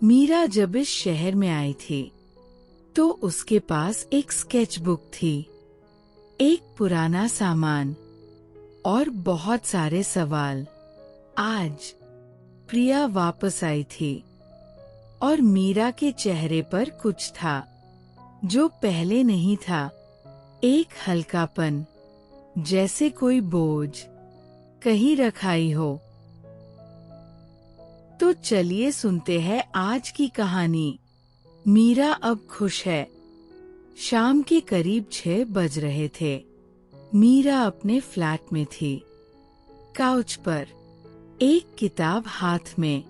मीरा जब इस शहर में आई थी तो उसके पास एक स्केचबुक थी, एक पुराना सामान और बहुत सारे सवाल। आज प्रिया वापस आई थी और मीरा के चेहरे पर कुछ था जो पहले नहीं था, एक हल्कापन, जैसे कोई बोझ कहीं रखाई हो। तो चलिए सुनते हैं आज की कहानी। मीरा अब खुश है। शाम के करीब 6 बज रहे थे। मीरा अपने फ्लैट में थी, काउच पर, एक किताब हाथ में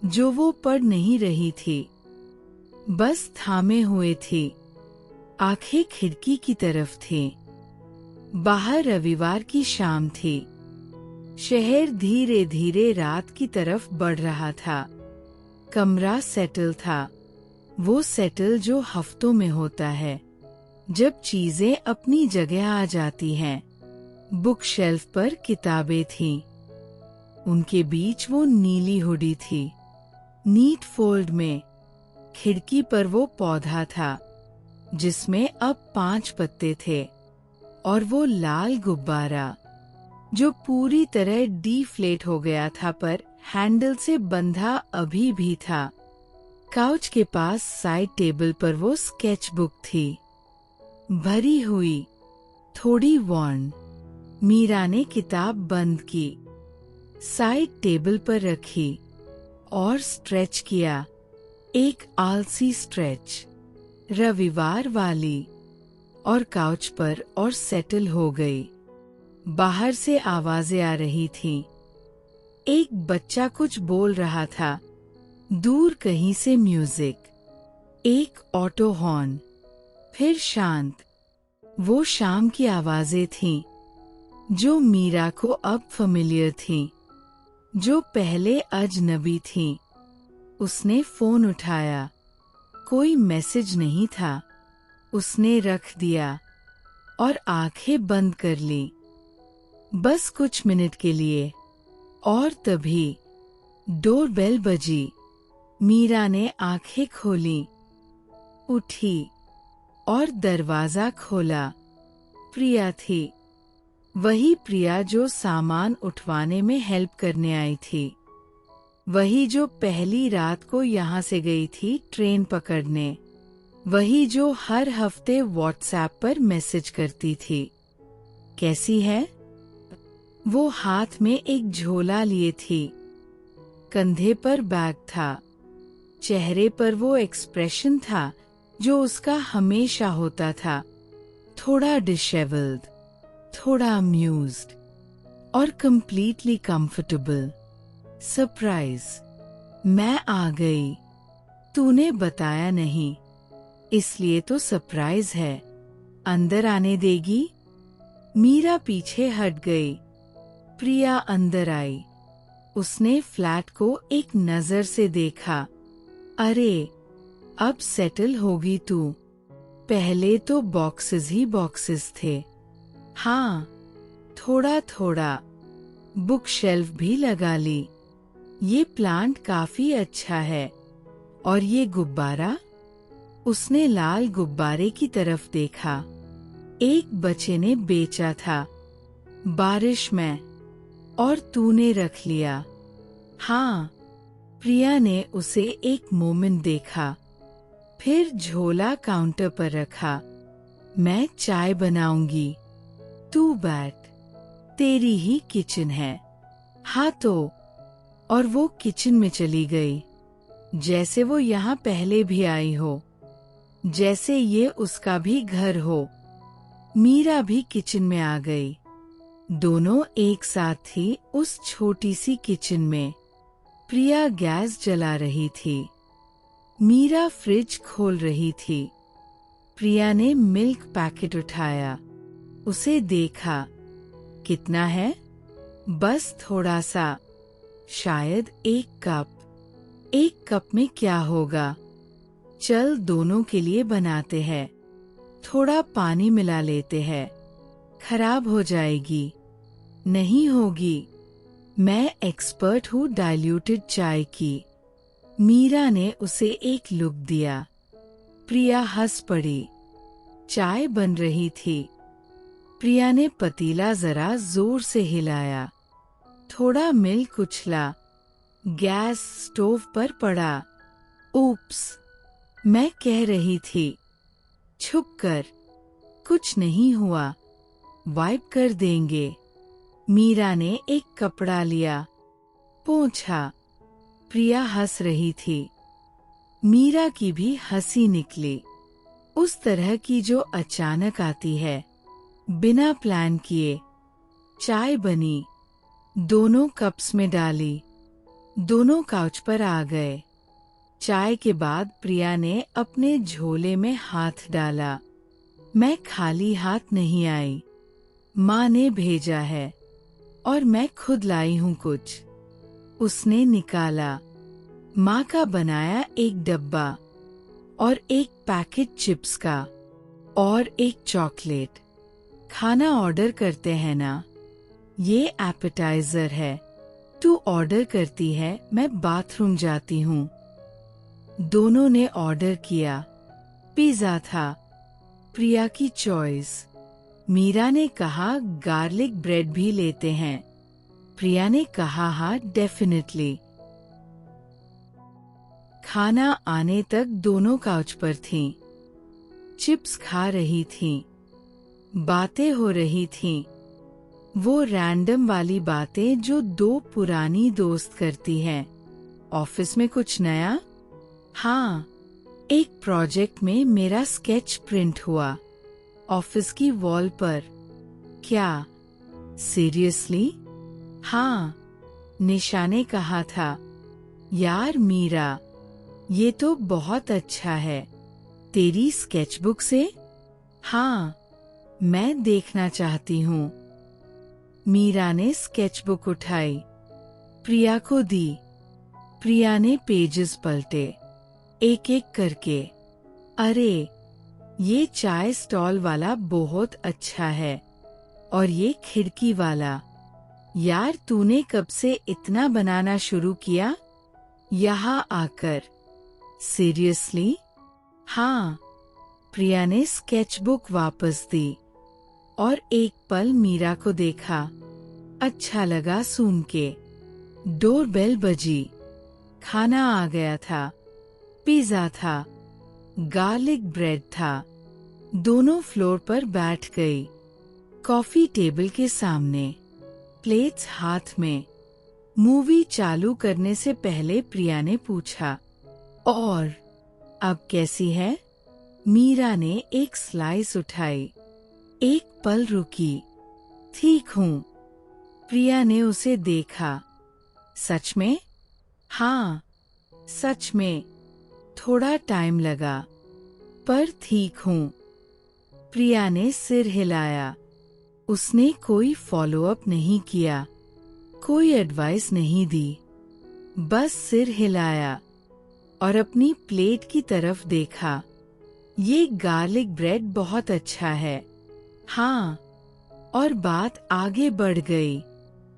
जो वो पढ़ नहीं रही थी, बस थामे हुए थी। आंखें खिड़की की तरफ थी। बाहर रविवार की शाम थी। शहर धीरे धीरे रात की तरफ बढ़ रहा था। कमरा सेटल था, वो सेटल जो हफ्तों में होता है, जब चीजें अपनी जगह आ जाती हैं। बुक शेल्फ पर किताबें थीं। उनके बीच वो नीली हुडी थी, नीट फोल्ड में। खिड़की पर वो पौधा था जिसमें अब 5 पत्ते थे, और वो लाल गुब्बारा जो पूरी तरह डीफ्लेट हो गया था पर हैंडल से बंधा अभी भी था। काउच के पास साइड टेबल पर वो स्केचबुक थी, भरी हुई, थोड़ी worn। मीरा ने किताब बंद की, साइड टेबल पर रखी और स्ट्रेच किया, एक आलसी स्ट्रेच, रविवार वाली, और काउच पर और सेटल हो गई। बाहर से आवाजें आ रही थीं। एक बच्चा कुछ बोल रहा था, दूर कहीं से म्यूजिक, एक ऑटो हॉर्न, फिर शांत। वो शाम की आवाजें थीं जो मीरा को अब फेमिलियर थीं, जो पहले अजनबी थीं। उसने फोन उठाया। कोई मैसेज नहीं था। उसने रख दिया और आंखें बंद कर ली, बस कुछ मिनट के लिए। और तभी डोरबेल बजी। मीरा ने आंखें खोली, उठी और दरवाजा खोला। प्रिया थी, वही प्रिया जो सामान उठवाने में हेल्प करने आई थी, वही जो पहली रात को यहाँ से गई थी ट्रेन पकड़ने, वही जो हर हफ्ते व्हाट्सएप पर मैसेज करती थी, कैसी है? वो हाथ में एक झोला लिए थी, कंधे पर बैग था, चेहरे पर वो एक्सप्रेशन था जो उसका हमेशा होता था, थोड़ा डिशेवल्ड, थोड़ा अम्यूज्ड और कंप्लीटली कंफर्टेबल। सरप्राइज, मैं आ गई। तूने बताया नहीं, इसलिए तो सरप्राइज है। अंदर आने देगी? मीरा पीछे हट गई। प्रिया अंदर आई। उसने फ्लैट को एक नजर से देखा। अरे, अब सेटल होगी तू। पहले तो बॉक्सेस ही बॉक्सेस थे। हाँ, थोड़ा थोड़ा। बुक शेल्फ भी लगा ली। ये प्लांट काफी अच्छा है। और ये गुब्बारा? उसने लाल गुब्बारे की तरफ देखा। एक बच्चे ने बेचा था, बारिश में, और तूने रख लिया। हाँ। प्रिया ने उसे एक मोमेंट देखा, फिर झोला काउंटर पर रखा। मैं चाय बनाऊंगी, तू बैठ, तेरी ही किचन है। हाँ तो। और वो किचन में चली गई, जैसे वो यहाँ पहले भी आई हो, जैसे ये उसका भी घर हो। मीरा भी किचन में आ गई। दोनों एक साथ थी उस छोटी सी किचन में। प्रिया गैस जला रही थी, मीरा फ्रिज खोल रही थी। प्रिया ने मिल्क पैकेट उठाया, उसे देखा। कितना है? बस थोड़ा सा, शायद 1 कप। 1 कप में क्या होगा? चल दोनों के लिए बनाते हैं। थोड़ा पानी मिला लेते हैं। खराब हो जाएगी। नहीं होगी, मैं एक्सपर्ट हूँ डाइल्यूटेड चाय की। मीरा ने उसे एक लुक दिया। प्रिया हंस पड़ी। चाय बन रही थी। प्रिया ने पतीला जरा जोर से हिलाया। थोड़ा मिल्क उछला। गैस स्टोव पर पड़ा। ऊप्स, मैं कह रही थी। छुप कर। कुछ नहीं हुआ, वाइप कर देंगे। मीरा ने एक कपड़ा लिया, पोंछा। प्रिया हंस रही थी। मीरा की भी हंसी निकली, उस तरह की जो अचानक आती है, बिना प्लान किए। चाय बनी, दोनों कप्स में डाली। दोनों काउच पर आ गए। चाय के बाद प्रिया ने अपने झोले में हाथ डाला। मैं खाली हाथ नहीं आई, माँ ने भेजा है और मैं खुद लाई हूँ कुछ। उसने निकाला। माँ का बनाया एक डब्बा और एक पैकेट चिप्स का और एक चॉकलेट। खाना ऑर्डर करते हैं ना? ये एपेटाइजर है। तू ऑर्डर करती है, मैं बाथरूम जाती हूँ। दोनों ने ऑर्डर किया। पिज़्ज़ा था, प्रिया की चॉइस। मीरा ने कहा गार्लिक ब्रेड भी लेते हैं। प्रिया ने कहा हाँ डेफिनेटली। खाना आने तक दोनों काउच पर थीं। चिप्स खा रही थीं। बातें हो रही थीं। वो रैंडम वाली बातें जो दो पुरानी दोस्त करती हैं। ऑफिस में कुछ नया? हाँ, एक प्रोजेक्ट में मेरा स्केच प्रिंट हुआ, ऑफिस की वॉल पर। क्या? सीरियसली? हाँ, निशा ने कहा था। यार मीरा, ये तो बहुत अच्छा है। तेरी स्केचबुक से? हाँ, मैं देखना चाहती हूँ। मीरा ने स्केचबुक उठाई, प्रिया को दी। प्रिया ने पेजेस पलटे, एक एक करके। अरे, ये चाय स्टॉल वाला बहुत अच्छा है, और ये खिड़की वाला। यार तूने कब से इतना बनाना शुरू किया? यहाँ आकर। सीरियसली? हाँ। प्रिया ने स्केचबुक वापस दी और एक पल मीरा को देखा। अच्छा लगा सुन के। डोरबेल बजी। खाना आ गया था। पिज़्ज़ा था, गार्लिक ब्रेड था। दोनों फ्लोर पर बैठ गई, कॉफी टेबल के सामने, प्लेट्स हाथ में। मूवी चालू करने से पहले प्रिया ने पूछा, और अब कैसी है? मीरा ने एक स्लाइस उठाई, एक पल रुकी। ठीक हूँ। प्रिया ने उसे देखा। सच में? हाँ, सच में। थोड़ा टाइम लगा, पर ठीक हूँ। प्रिया ने सिर हिलाया। उसने कोई फॉलोअप नहीं किया, कोई एडवाइस नहीं दी, बस सिर हिलाया और अपनी प्लेट की तरफ देखा। ये गार्लिक ब्रेड बहुत अच्छा है। हाँ, और बात आगे बढ़ गई।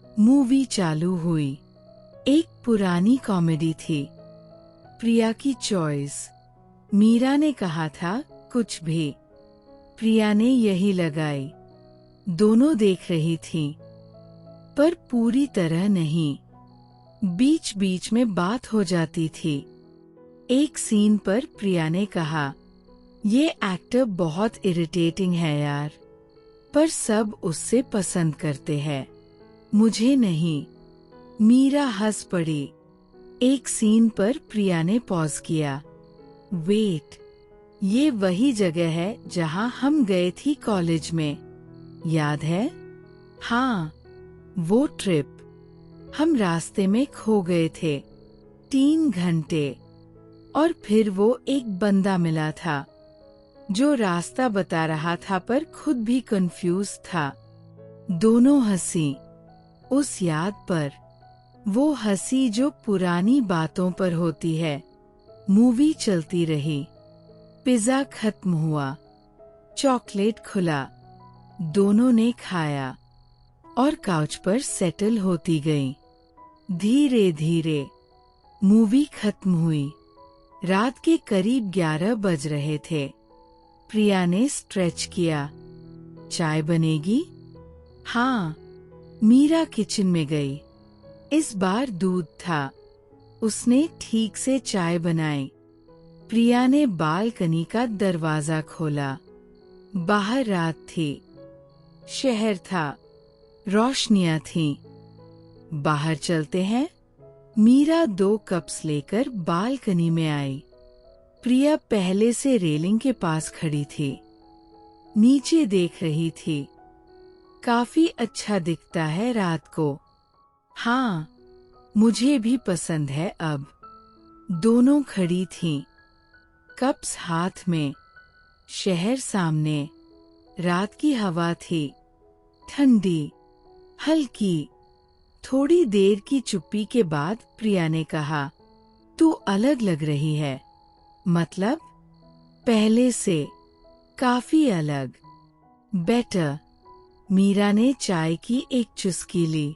मूवी चालू हुई। एक पुरानी कॉमेडी थी। प्रिया की चॉइस। मीरा ने कहा था कुछ भी। प्रिया ने यही लगाई। दोनों देख रही थीं, पर पूरी तरह नहीं। बीच बीच में बात हो जाती थी। एक सीन पर प्रिया ने कहा, ये एक्टर बहुत इरिटेटिंग है यार, पर सब उससे पसंद करते हैं, मुझे नहीं। मीरा हंस पड़ी। एक सीन पर प्रिया ने पॉज किया। वेट, ये वही जगह है जहां हम गए थी कॉलेज में, याद है? हाँ, वो ट्रिप। हम रास्ते में खो गए थे 3 घंटे, और फिर वो एक बंदा मिला था जो रास्ता बता रहा था पर खुद भी कंफ्यूज था। दोनों हंसी, उस याद पर, वो हंसी जो पुरानी बातों पर होती है। मूवी चलती रही। पिज़्ज़ा खत्म हुआ, चॉकलेट खुला। दोनों ने खाया और काउच पर सेटल होती गई। धीरे धीरे मूवी खत्म हुई। रात के करीब 11 बज रहे थे। प्रिया ने स्ट्रेच किया। चाय बनेगी? हाँ। मीरा किचन में गई। इस बार दूध था। उसने ठीक से चाय बनाई। प्रिया ने बालकनी का दरवाजा खोला। बाहर रात थी। शहर था। रोशनियां थीं। बाहर चलते हैं? मीरा 2 कप्स लेकर बालकनी में आई। प्रिया पहले से रेलिंग के पास खड़ी थी। नीचे देख रही थी। काफी अच्छा दिखता है रात को। हाँ, मुझे भी पसंद है अब। दोनों खड़ी थीं, कप्स हाथ में। शहर सामने। रात की हवा थी, ठंडी, हल्की। थोड़ी देर की चुप्पी के बाद प्रिया ने कहा, तू अलग लग रही है। मतलब? पहले से काफी अलग। बेटर। मीरा ने चाय की एक चुस्की ली।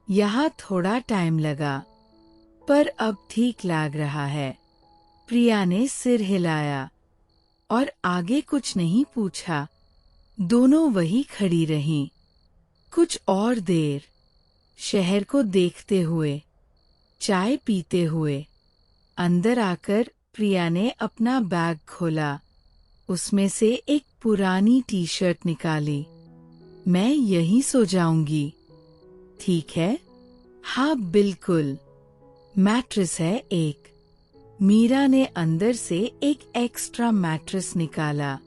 यहाँ थोड़ा टाइम लगा, पर अब ठीक लग रहा है। प्रिया ने सिर हिलाया और आगे कुछ नहीं पूछा। दोनों वही खड़ी रहीं। कुछ और देर, शहर को देखते हुए, चाय पीते हुए। अंदर आकर प्रिया ने अपना बैग खोला। उसमें से एक पुरानी टी शर्ट निकाली। मैं यहीं सो जाऊंगी। ठीक है? हाँ बिल्कुल। मैट्रेस है एक। मीरा ने अंदर से एक एक्स्ट्रा मैट्रेस निकाला।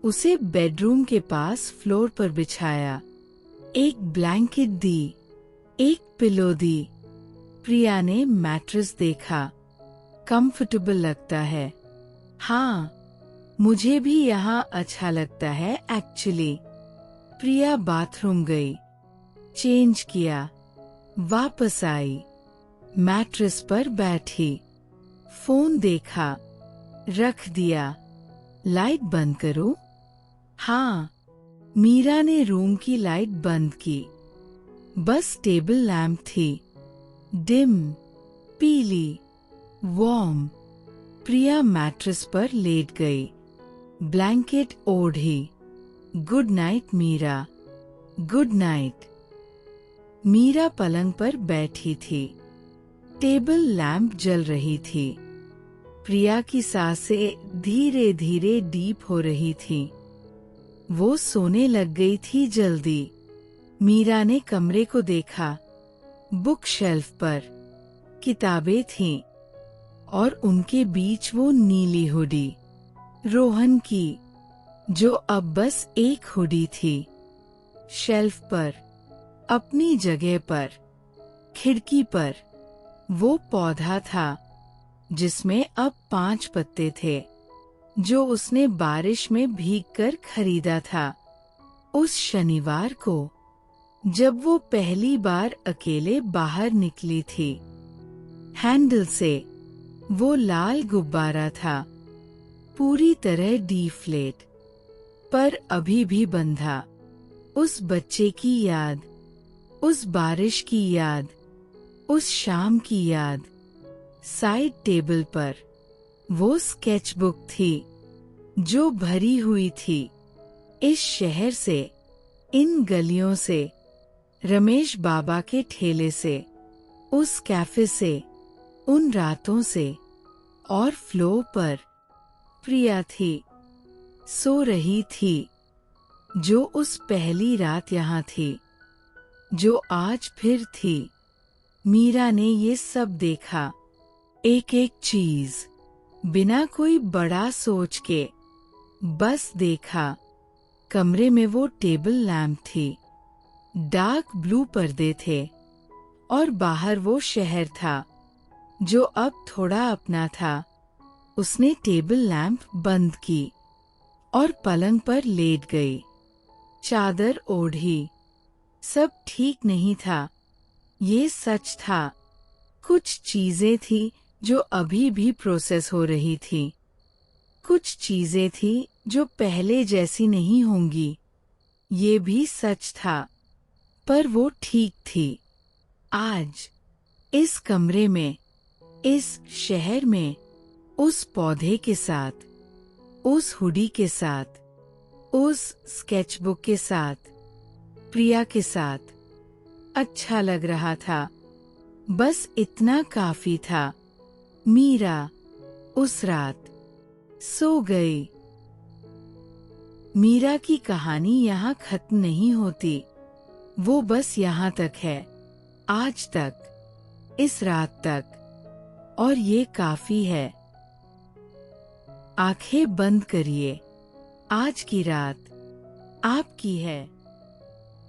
उसे बेडरूम के पास फ्लोर पर बिछाया। एक ब्लैंकेट दी, एक पिलो दी। प्रिया ने मैट्रेस देखा। कंफर्टेबल लगता है। हाँ, मुझे भी यहाँ अच्छा लगता है एक्चुअली। प्रिया बाथरूम गई, चेंज किया, वापस आई। मैट्रेस पर बैठी, फोन देखा, रख दिया। लाइट बंद करो? हाँ। मीरा ने रूम की लाइट बंद की। बस टेबल लैंप थी, डिम, पीली, वार्म। प्रिया मैट्रेस पर लेट गई, ब्लैंकेट ओढ़ी। Good night Meera. Good night. Meera पलंग पर बैठी थी। टेबल लैंप जल रही थी। प्रिया की सांसें धीरे धीरे डीप हो रही थी। वो सोने लग गई थी जल्दी। मीरा ने कमरे को देखा। बुक शेल्फ पर किताबें थीं और उनके बीच वो नीली हुडी, रोहन की, जो अब बस एक हुडी थी। शेल्फ पर, अपनी जगह पर, खिड़की पर, वो पौधा था जिसमें अब 5 पत्ते थे, जो उसने बारिश में भीगकर खरीदा था। उस शनिवार को, जब वो पहली बार अकेले बाहर निकली थी। हैंडल से वो लाल गुब्बारा था, पूरी तरह डीफ्लेट, पर अभी भी बंधा। उस बच्चे की याद, उस बारिश की याद, उस शाम की याद। साइड टेबल पर वो स्केचबुक थी जो भरी हुई थी इस शहर से, इन गलियों से, रमेश बाबा के ठेले से, उस कैफे से, उन रातों से। और फ्लोर पर प्रिया थी, सो रही थी, जो उस पहली रात यहाँ थी, जो आज फिर थी। मीरा ने ये सब देखा, एक एक चीज, बिना कोई बड़ा सोच के, बस देखा। कमरे में वो टेबल लैंप थी, डार्क ब्लू पर्दे थे, और बाहर वो शहर था जो अब थोड़ा अपना था। उसने टेबल लैंप बंद की और पलंग पर लेट गई, चादर ओढ़ी। सब ठीक नहीं था, ये सच था। कुछ चीजें थी जो अभी भी प्रोसेस हो रही थी। कुछ चीजें थी जो पहले जैसी नहीं होंगी, ये भी सच था। पर वो ठीक थी। आज इस कमरे में इस शहर में, उस पौधे के साथ, उस हुडी के साथ, उस स्केचबुक के साथ, प्रिया के साथ अच्छा लग रहा था। बस इतना काफी था। मीरा उस रात सो गई। मीरा की कहानी यहाँ खत्म नहीं होती। वो बस यहाँ तक है, आज तक, इस रात तक, और ये काफी है। आंखें बंद करिए। आज की रात आपकी है।